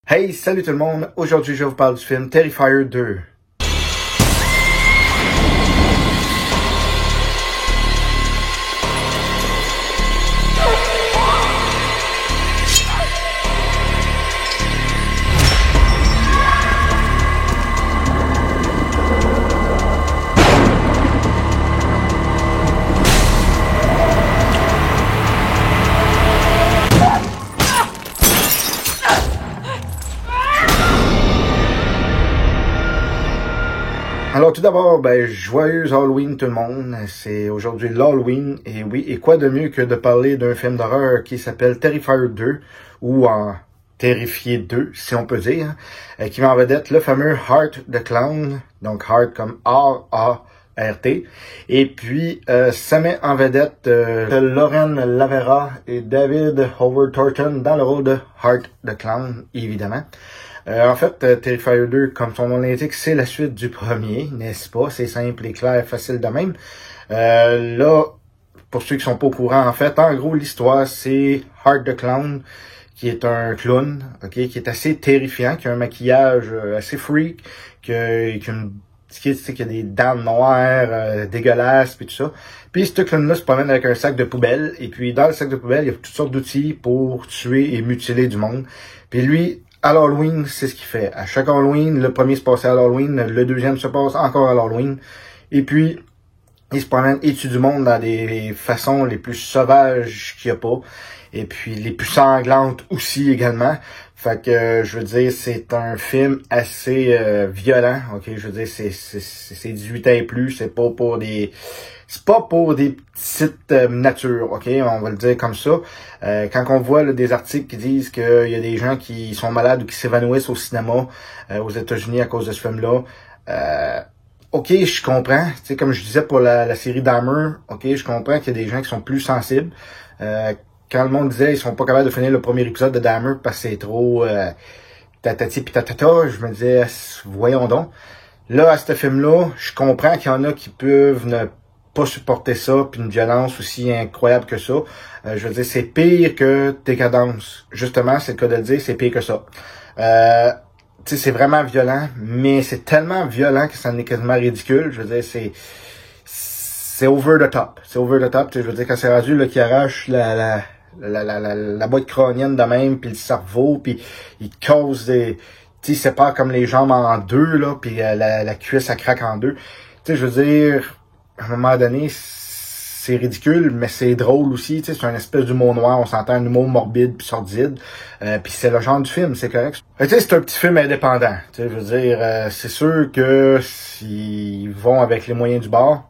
Hey, salut tout le monde! Aujourd'hui, je vais vous parler du film Terrifier 2. Alors tout d'abord, joyeux Halloween tout le monde. C'est aujourd'hui l'Halloween et oui, et quoi de mieux que de parler d'un film d'horreur qui s'appelle Terrifier 2 ou en Terrifié 2 si on peut dire, qui met en vedette le fameux Heart the Clown, donc Heart comme A-A-R-T, et puis ça met en vedette Lauren Lavera et David Howard Thornton dans le rôle de Heart the Clown, évidemment. En fait, Terrifier 2, comme son nom l'indique, c'est la suite du premier, n'est-ce pas? C'est simple et clair, facile de même. Là, pour ceux qui sont pas au courant, en fait, en gros, l'histoire, c'est Heart the Clown, qui est un clown, ok, qui est assez terrifiant, qui a un maquillage assez freak, qui a des dents noires, dégueulasses, puis tout ça. Puis ce clown-là se promène avec un sac de poubelle, et puis dans le sac de poubelle, il y a toutes sortes d'outils pour tuer et mutiler du monde. Puis lui, à l'Halloween, c'est ce qu'il fait. À chaque Halloween, le premier se passe à l'Halloween, le deuxième se passe encore à l'Halloween. Et puis, il se promène et tue du monde dans des façons les plus sauvages qu'il n'y a pas. Et puis, les plus sanglantes aussi également. Fait que, je veux dire, c'est un film assez violent. Ok, je veux dire, c'est 18 ans et plus. C'est pas pour des petites natures, ok, on va le dire comme ça. Quand on voit là, des articles qui disent qu'il y a des gens qui sont malades ou qui s'évanouissent au cinéma aux États-Unis à cause de ce film-là, ok, je comprends. Tu sais, comme je disais pour la série Dahmer, ok, je comprends qu'il y a des gens qui sont plus sensibles. Quand le monde disait ils sont pas capables de finir le premier épisode de Dahmer parce que c'est trop tatati pis tatata, je me disais voyons donc. Là, à ce film-là, je comprends qu'il y en a qui peuvent ne pas supporter ça, puis une violence aussi incroyable que ça. Je veux dire, c'est pire que Décadence. Justement, c'est le cas de le dire, c'est pire que ça. Tu sais, c'est vraiment violent, mais c'est tellement violent que ça en est quasiment ridicule. Je veux dire, c'est over the top. C'est over the top. Je veux dire, quand c'est rendu là qui arrache la boîte crânienne de même, puis le cerveau, puis il cause des... Tu sais, c'est pas comme les jambes en deux, là, puis la cuisse, elle craque en deux. Tu sais, je veux dire, à un moment donné, c'est ridicule, mais c'est drôle aussi. Tu sais, c'est une espèce d'humour noir, on s'entend, un humour morbide puis sordide. Puis c'est le genre du film, c'est correct. Tu sais, c'est un petit film indépendant. Tu sais, je veux dire, c'est sûr que s'ils vont avec les moyens du bord,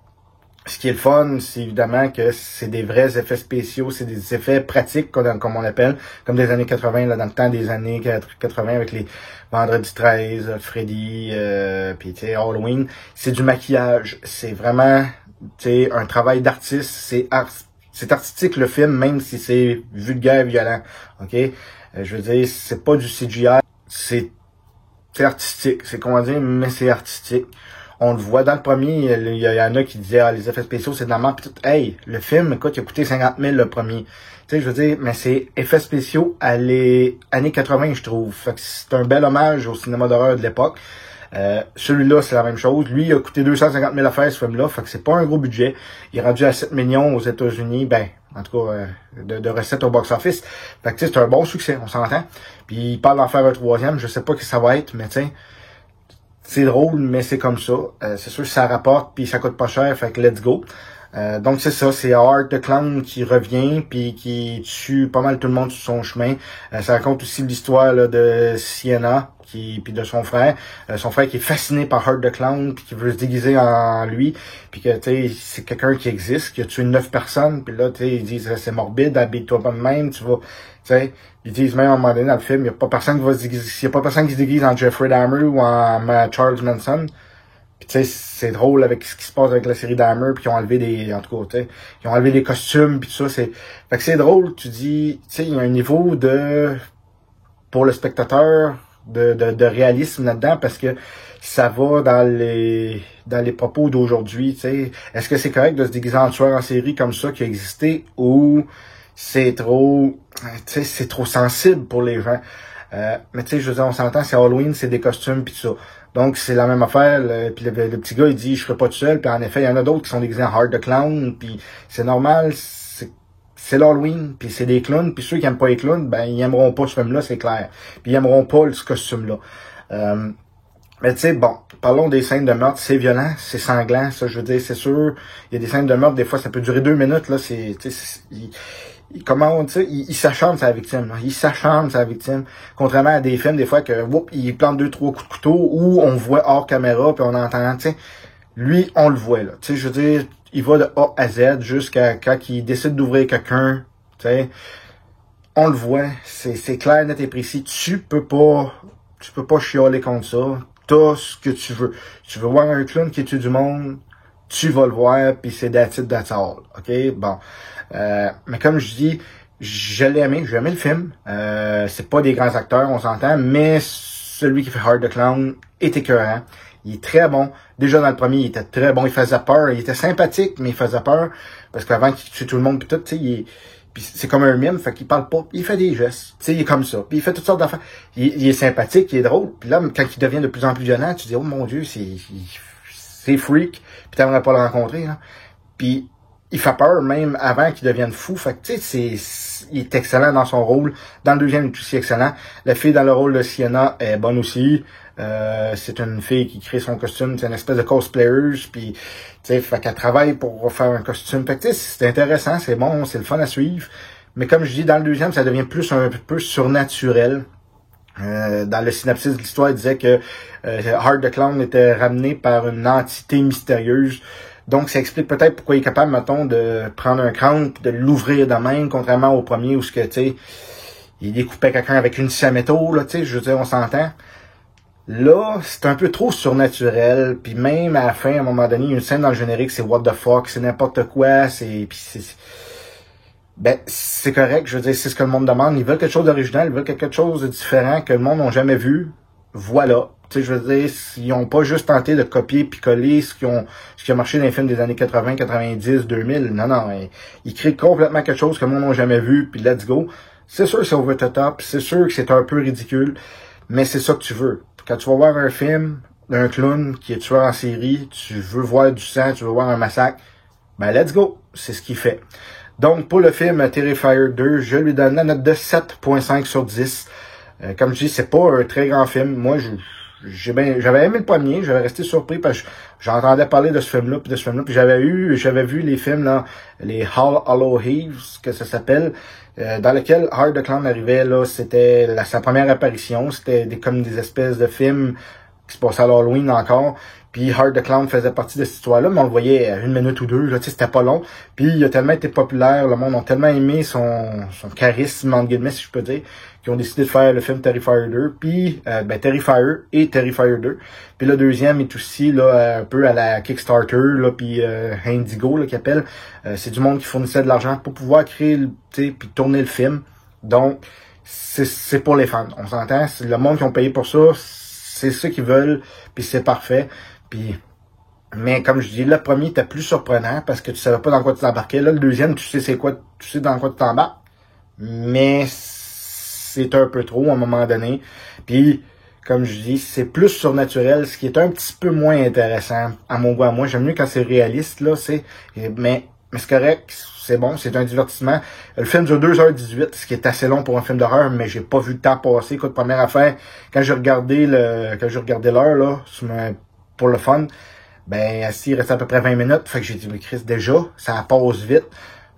ce qui est le fun, c'est évidemment que c'est des vrais effets spéciaux, c'est des effets pratiques, comme on l'appelle, comme des années 80, là, dans le temps des années 80 avec les Vendredi 13, Freddy, puis tu sais, Halloween. C'est du maquillage, c'est vraiment, tu sais, un travail d'artiste, c'est artistique le film, même si c'est vulgaire, violent, ok? Je veux dire, c'est pas du CGI, c'est artistique, c'est comment dire, mais c'est artistique. On le voit dans le premier, il y en a qui disaient les effets spéciaux c'est de la merde, pis tout. Hey, le film, écoute, il a coûté 50 000 le premier. Tu sais, je veux dire, mais c'est effets spéciaux à les années 80, je trouve. Fait que c'est un bel hommage au cinéma d'horreur de l'époque. Celui-là, c'est la même chose. Lui, il a coûté 250 000 à faire, ce film-là. Fait que c'est pas un gros budget. Il est rendu à 7 millions aux États-Unis. En tout cas, de recettes au box-office. Fait que tu sais, c'est un bon succès, on s'entend. Puis il parle d'en faire un troisième. Je sais pas qui ça va être, mais tu sais, c'est drôle, mais c'est comme ça. C'est sûr que ça rapporte, puis ça coûte pas cher, fait que let's go. Donc c'est ça, c'est Heart the Clown qui revient, puis qui tue pas mal tout le monde sur son chemin. Ça raconte aussi l'histoire là, de Sienna, puis de son frère. Son frère qui est fasciné par Heart the Clown, puis qui veut se déguiser en lui, puis que tu sais, c'est quelqu'un qui existe, qui a tué 9 personnes, puis là, tu sais, ils disent c'est morbide, habille-toi pas de même, tu vas... Tu sais, ils disent même à un moment donné dans le film, il n'y a pas personne qui va se déguiser, s'il n'y a pas personne qui se déguise en Jeffrey Dahmer ou en Charles Manson. Puis tu sais, c'est drôle avec ce qui se passe avec la série Dahmer, puis ils ont enlevé en tout cas, tu sais, ils ont enlevé les costumes, puis tout ça, fait que c'est drôle, tu dis, tu sais, il y a un niveau pour le spectateur, de réalisme là-dedans, parce que ça va dans les propos d'aujourd'hui, tu sais. Est-ce que c'est correct de se déguiser en tueur en série comme ça qui a existé, ou c'est trop tu sais, c'est trop sensible pour les gens. Mais tu sais, je veux dire, on s'entend, c'est Halloween, c'est des costumes pis tout ça. Donc c'est la même affaire. Puis le petit gars il dit je serai pas tout seul. Puis en effet, il y en a d'autres qui sont déguisés en Hard the Clown. Puis c'est normal, c'est l'Halloween. Puis c'est des clowns. Puis ceux qui aiment pas les clowns, ben ils aimeront pas ce film-là, c'est clair. Puis ils aimeront pas ce costume-là. Mais tu sais, bon, parlons des scènes de meurtre, c'est violent, c'est sanglant, ça je veux dire, c'est sûr. Il y a des scènes de meurtre, des fois ça peut durer 2 minutes, là, comment on dit ça, il s'acharne sa victime, là. Il s'acharne sa victime. Contrairement à des films, des fois que, il plante 2-3 coups de couteau, ou on voit hors caméra, puis on entend, tu sais. Lui, on le voit, là. Tu sais, je veux dire, il va de A à Z jusqu'à quand il décide d'ouvrir quelqu'un, tu sais. On le voit, c'est clair, net et précis. Tu peux pas chialer contre ça. T'as ce que tu veux. Tu veux voir un clown qui tue du monde, tu vas le voir, puis c'est that's it, that's all. OK? Bon. Mais comme je dis, j'ai aimé le film. C'est pas des grands acteurs, on s'entend, mais celui qui fait Hard the Clown est écœurant. Il est très bon. Déjà dans le premier, il était très bon. Il faisait peur. Il était sympathique, mais il faisait peur. Parce qu'avant qu'il tue tout le monde, puis tout, tu sais, puis c'est comme un mime, fait qu'il parle pas, il fait des gestes, tu sais, il est comme ça, puis il fait toutes sortes d'affaires. Il est sympathique, il est drôle, puis là, quand il devient de plus en plus violent, tu dis, oh mon Dieu, c'est freak, puis t'aimerais pas le rencontrer, là. Puis il fait peur même avant qu'il devienne fou, fait que tu sais, il est excellent dans son rôle. Dans le deuxième, il est aussi excellent. La fille dans le rôle de Sienna est bonne aussi. C'est une fille qui crée son costume, c'est une espèce de cosplayer, puis tu sais, fait qu'elle travaille pour faire un costume. Fait que tu sais, c'est intéressant, c'est bon, c'est le fun à suivre. Mais comme je dis, dans le deuxième, ça devient plus un peu surnaturel. Dans le synopsis de l'histoire, il disait que Hard the Clown était ramené par une entité mystérieuse. Donc, ça explique peut-être pourquoi il est capable, mettons, de prendre un crâne et de l'ouvrir de même, contrairement au premier où ce que, tu sais, il découpait quelqu'un avec une scie à métaux, là, tu sais, je veux dire, on s'entend. Là, c'est un peu trop surnaturel, puis même à la fin, à un moment donné, il y a une scène dans le générique, c'est what the fuck, c'est n'importe quoi, ben, c'est correct, je veux dire, c'est ce que le monde demande. Ils veulent quelque chose d'original, ils veulent quelque chose de différent que le monde n'a jamais vu. Voilà. Tu sais, je veux dire, ils ont pas juste tenté de copier puis coller ce qui a marché dans les films des années 80, 90, 2000. Non, ils créent complètement quelque chose que le monde n'a jamais vu, puis let's go. C'est sûr que c'est over the top, c'est sûr que c'est un peu ridicule, mais c'est ça que tu veux. Quand tu vas voir un film d'un clown qui est tueur en série, tu veux voir du sang, tu veux voir un massacre, ben let's go. C'est ce qu'il fait. Donc, pour le film Terrifier 2, je lui donne la note de 7.5 sur 10. Comme je dis, c'est pas un très grand film. Moi, j'avais aimé le premier, j'avais resté surpris parce que j'entendais parler de ce film-là, puis j'avais vu les films, là, les All Hallow Eve, que ça s'appelle, dans lequel Hard the Clown arrivait, là, c'était sa première apparition, c'était comme des espèces de films qui se passaient à l'Halloween encore. Puis Hard the Clown faisait partie de cette histoire-là, mais on le voyait à 1 minute ou 2, là, tu sais, c'était pas long. Puis il a tellement été populaire, le monde a tellement aimé son charisme, entre guillemets, si je peux dire, qu'ils ont décidé de faire le film Terrifier 2, puis Terrifier et Terrifier 2. Puis le deuxième est aussi là un peu à la Kickstarter, là, puis Indigo, là, qu'ils appellent. C'est du monde qui fournissait de l'argent pour pouvoir créer, tu sais, puis tourner le film. Donc, c'est pour les fans, on s'entend. C'est le monde qui ont payé pour ça, c'est ce qu'ils veulent, puis c'est parfait. Puis, mais comme je dis, le premier était plus surprenant parce que tu savais pas dans quoi tu t'embarquais. Là, le deuxième, tu sais c'est quoi, tu sais dans quoi tu t'embarques. Mais c'est un peu trop à un moment donné. Puis, comme je dis, c'est plus surnaturel, ce qui est un petit peu moins intéressant à mon goût à moi. J'aime mieux quand c'est réaliste, là, mais c'est correct, c'est bon, c'est un divertissement. Le film dure 2h18, ce qui est assez long pour un film d'horreur, mais j'ai pas vu le temps passer. Écoute, première affaire, quand j'ai regardé l'heure, là, pour le fun, ben, il restait à peu près 20 minutes. Fait que j'ai dit, mais Chris, déjà, ça passe vite.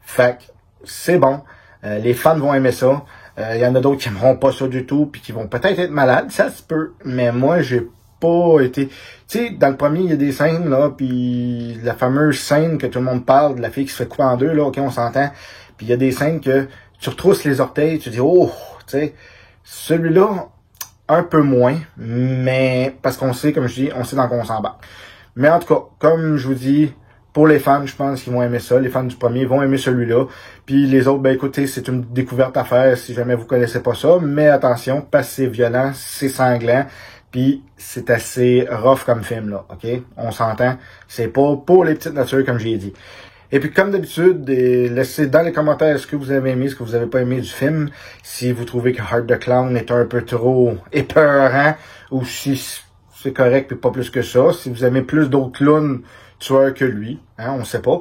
Fait que, c'est bon. Les fans vont aimer ça. Il y en a d'autres qui aimeront pas ça du tout, puis qui vont peut-être être malades, ça se peut. Mais moi, j'ai pas été... Tu sais, dans le premier, il y a des scènes, là, puis la fameuse scène que tout le monde parle, de la fille qui se fait couper en deux, là, ok, on s'entend. Puis il y a des scènes que tu retrousses les orteils, tu dis, oh, tu sais, celui-là, un peu moins, mais parce qu'on sait, comme je dis, on sait dans quoi on s'embarque. Mais en tout cas, comme je vous dis, pour les fans, je pense qu'ils vont aimer ça. Les fans du premier vont aimer celui-là. Puis les autres, ben écoutez, c'est une découverte à faire si jamais vous connaissez pas ça. Mais attention, parce que c'est violent, c'est sanglant, puis c'est assez rough comme film, là, ok? On s'entend. C'est pas pour les petites natures, comme j'ai dit. Et puis, comme d'habitude, laissez dans les commentaires ce que vous avez aimé, ce que vous avez pas aimé du film. Si vous trouvez que Art the Clown est un peu trop épeurant, ou si c'est correct puis pas plus que ça. Si vous aimez plus d'autres clowns tueurs que lui, hein, on sait pas.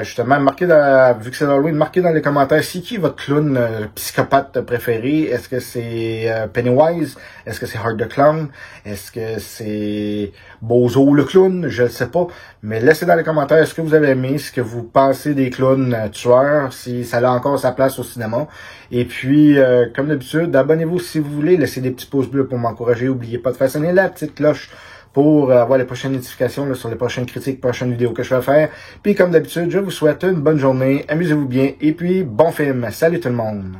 Justement, vu que c'est Halloween, marquez dans les commentaires c'est qui votre clown psychopathe préféré. Est-ce que c'est Pennywise? Est-ce que c'est Art the Clown? Est-ce que c'est Bozo le clown? Je ne sais pas. Mais laissez dans les commentaires ce que vous avez aimé, ce que vous pensez des clowns tueurs, si ça a encore sa place au cinéma. Et puis, comme d'habitude, abonnez-vous si vous voulez, laissez des petits pouces bleus pour m'encourager. N'oubliez pas de façonner la petite cloche pour avoir les prochaines notifications là, sur les prochaines critiques, prochaines vidéos que je vais faire. Puis comme d'habitude, je vous souhaite une bonne journée, amusez-vous bien, et puis bon film. Salut tout le monde!